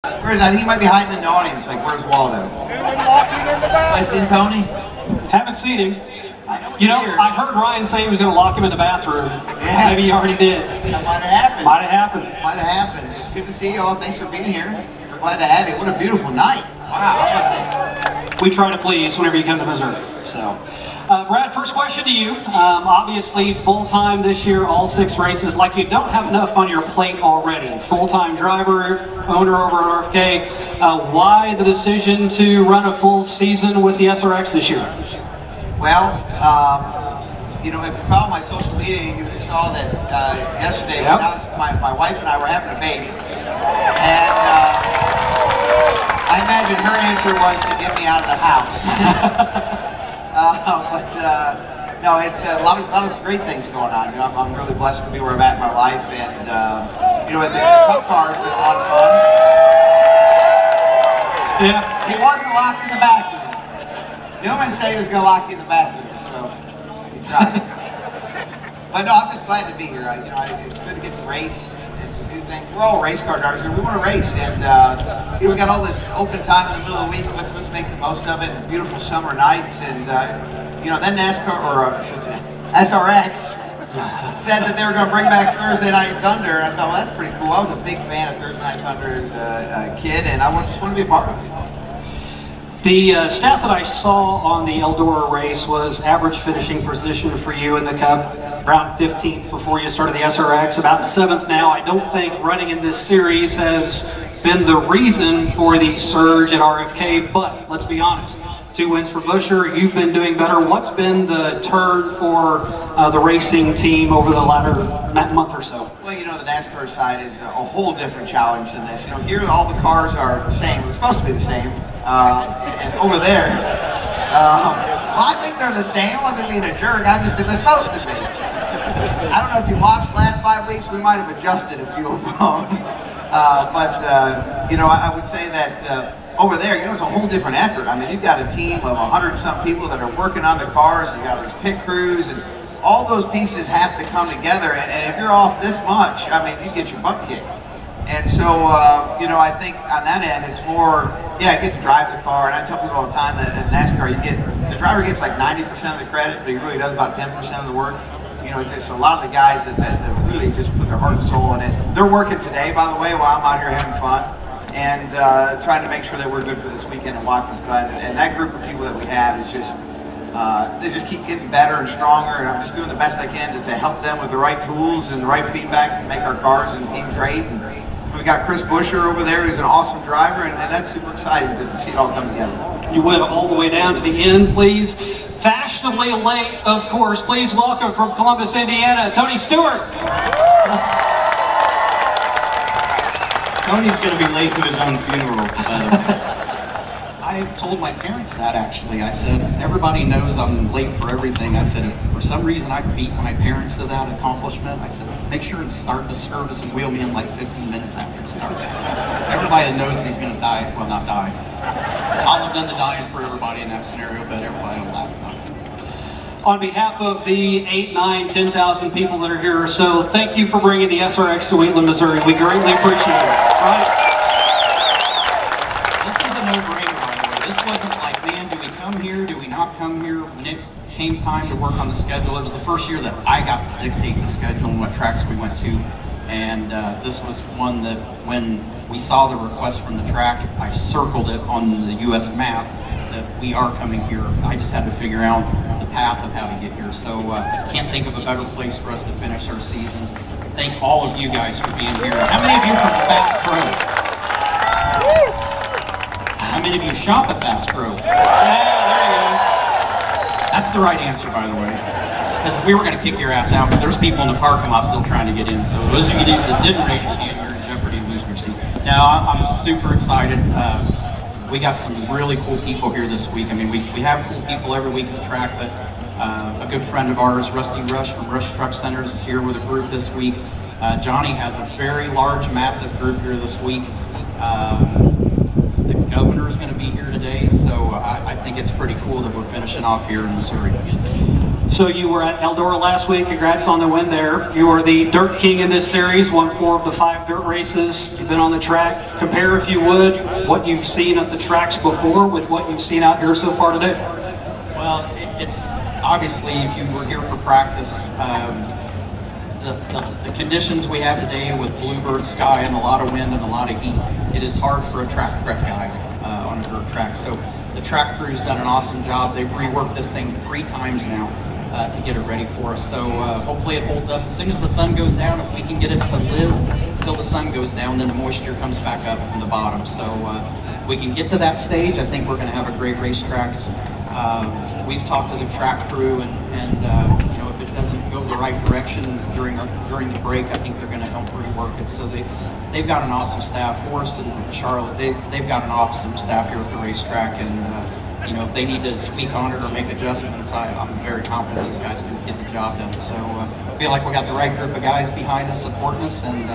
Where is I think he might be hiding in the audience. Like, where's Waldo? I seen Tony. Haven't seen him. You know, I heard Ryan say he was going to lock him in the bathroom. Yeah. Maybe he already did. That might have happened. Might have happened. Might have happened. It's good to see you all. Thanks for being here. We're glad to have you. What a beautiful night. Wow, how about this? We try to please whenever you come to Missouri. So, Brad, first question to you. Obviously, full-time this year, all 6 races. Like, you don't have enough on your plate already. Full-time driver, owner over at RFK. Why the decision to run a full season with the SRX this year? Well, you know, if you follow my social media, you saw that yesterday we announced my wife and I were having a baby. And I imagine her answer was to get me out of the house. No, it's a lot of great things going on. You know, I'm really blessed to be where I'm at in my life. And, you know, the Cup car has been a lot of fun. Yeah. He wasn't locked in the bathroom. Newman said he was going to lock you in the bathroom, so he tried. But no, I'm just glad to be here. It's good to get to race and to do things. We're all race car drivers, and we want to race. And you know, we got all this open time in the middle of the week. Let's make the most of it. Beautiful summer nights, and you know, then NASCAR, or I should say, SRX, said that they were going to bring back Thursday Night Thunder. And I thought, well, that's pretty cool. I was a big fan of Thursday Night Thunder as a kid, and I just want to be a part of it. The stat that I saw on the Eldora race was average finishing position for you in the Cup, around 15th before you started the SRX, about 7th now. I don't think running in this series has been the reason for the surge at RFK, but let's be honest, 2 wins for Buescher, you've been doing better. What's been the turn for the racing team over the latter month or so? Well, you know, the NASCAR side is a whole different challenge than this. You know, here all the cars are the same. We're supposed to be the same. And over there, well, I think they're the same. I wasn't being a jerk. I just think they're supposed to be. I don't know if you watched the last 5 weeks. We might have adjusted a few of them. You know, I would say that over there, you know, it's a whole different effort. I mean, you've got a team of 100-some people that are working on the cars. You got these pit crews, and all those pieces have to come together. And if you're off this much, I mean, you get your butt kicked. And so, you know, I think on that end, it's more, yeah, I get to drive the car. And I tell people all the time that in NASCAR, the driver gets like 90% of the credit, but he really does about 10% of the work. You know, it's just a lot of the guys that really just put their heart and soul in it. They're working today, by the way, while I'm out here having fun, and trying to make sure that we're good for this weekend in Watkins Glen. And that group of people that we have is just, they just keep getting better and stronger, and I'm just doing the best I can to help them with the right tools and the right feedback to make our cars and team great. And we got Chris Buescher over there, who's an awesome driver, and that's super exciting to see it all come together. You went all the way down to the end, please. Fashionably late, of course. Please welcome from Columbus, Indiana, Tony Stewart. Tony's going to be late to his own funeral. I told my parents that, actually. I said, everybody knows I'm late for everything. I said, if for some reason I beat my parents to that accomplishment, I said, make sure and start the service and wheel me in like 15 minutes after it starts. Everybody that knows me is going to die, well, not die. I'll have done the dying for everybody in that scenario, but everybody will laugh about it. On behalf of the 8, 9, 10,000 people that are here, so thank you for bringing the SRX to Wheatland, Missouri. We greatly appreciate it. Right? This is a no-brainer, by the way. This wasn't like, man, do we come here, do we not come here? When it came time to work on the schedule, it was the first year that I got to dictate the schedule and what tracks we went to. And this was one that when we saw the request from the track, I circled it on the US map that we are coming here. I just had to figure out the path of how to get here. So can't think of a better place for us to finish our season. Thank all of you guys for being here. How many of you are from Bass Pro? How many of you shop at Bass Pro? Yeah, there you go. That's the right answer, by the way. Because we were going to kick your ass out because there's people in the parking lot still trying to get in. So those of you that didn't raise your hand, you're in jeopardy of losing your seat. Now, I'm super excited. We got some really cool people here this week. I mean, we have cool people every week at the track, but a good friend of ours, Rusty Rush from Rush Truck Centers, is here with a group this week. Johnny has a very large, massive group here this week. The governor is going to be here today, so I think it's pretty cool that we're finishing off here in Missouri. So you were at Eldora last week. Congrats on the win there. You are the dirt king in this series, won 4 of the 5 dirt races. You've been on the track. Compare, if you would, what you've seen at the tracks before with what you've seen out here so far today. Well, it's obviously, if you were here for practice, the conditions we have today with bluebird sky and a lot of wind and a lot of heat, it is hard for a track prep guy on a dirt track. So the track crew's done an awesome job. They've reworked this thing 3 times now to get it ready for us. So hopefully it holds up. As soon as the sun goes down, if we can get it to live until the sun goes down, then the moisture comes back up from the bottom. So if we can get to that stage, I think we're going to have a great racetrack. We've talked to the track crew, and you know, if it doesn't go the right direction during the break, I think they're going to help rework it. So they've got an awesome staff. Forrest and Charlotte, they've got an awesome staff here at the racetrack, and you know, if they need to tweak on it or make adjustments, I'm very confident these guys can get the job done. So I feel like we got the right group of guys behind us, supporting us, and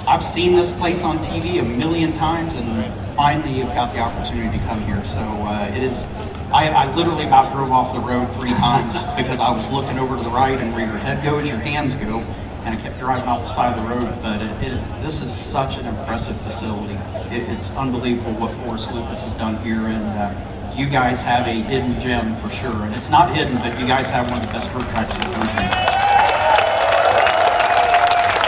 I've seen this place on TV a million times, and finally I've got the opportunity to come here. So it is. I literally about drove off the road 3 times because I was looking over to the right, and where your head goes, your hands go, and I kept driving off the side of the road. But this is such an impressive facility. It's unbelievable what Forrest Lucas has done here, and you guys have a hidden gem for sure. And it's not hidden, but you guys have one of the best dirt tracks in the country.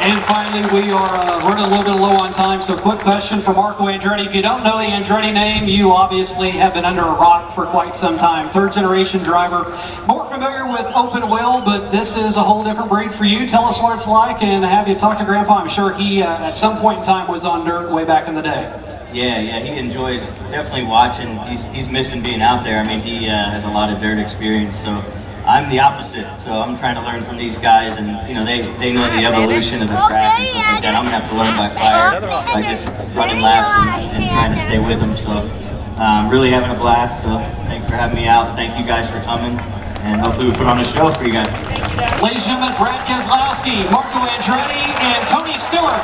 And finally, we are running a little bit low on time, so quick question for Marco Andretti. If you don't know the Andretti name, you obviously have been under a rock for quite some time. 3rd generation driver, more familiar with open wheel, but this is a whole different breed for you. Tell us what it's like, and have you talked to Grandpa? I'm sure he, at some point in time, was on dirt way back in the day. Yeah, he enjoys definitely watching. He's missing being out there. I mean, he has a lot of dirt experience, so I'm the opposite. So I'm trying to learn from these guys, and you know, they know the evolution of the track and stuff like that. I'm gonna have to learn by fire, by just running laps and trying to stay with them. So really having a blast. So thanks for having me out. Thank you guys for coming, and hopefully we put on a show for you guys. Ladies and gentlemen, Brad Keselowski, Marco Andretti, and Tony Stewart.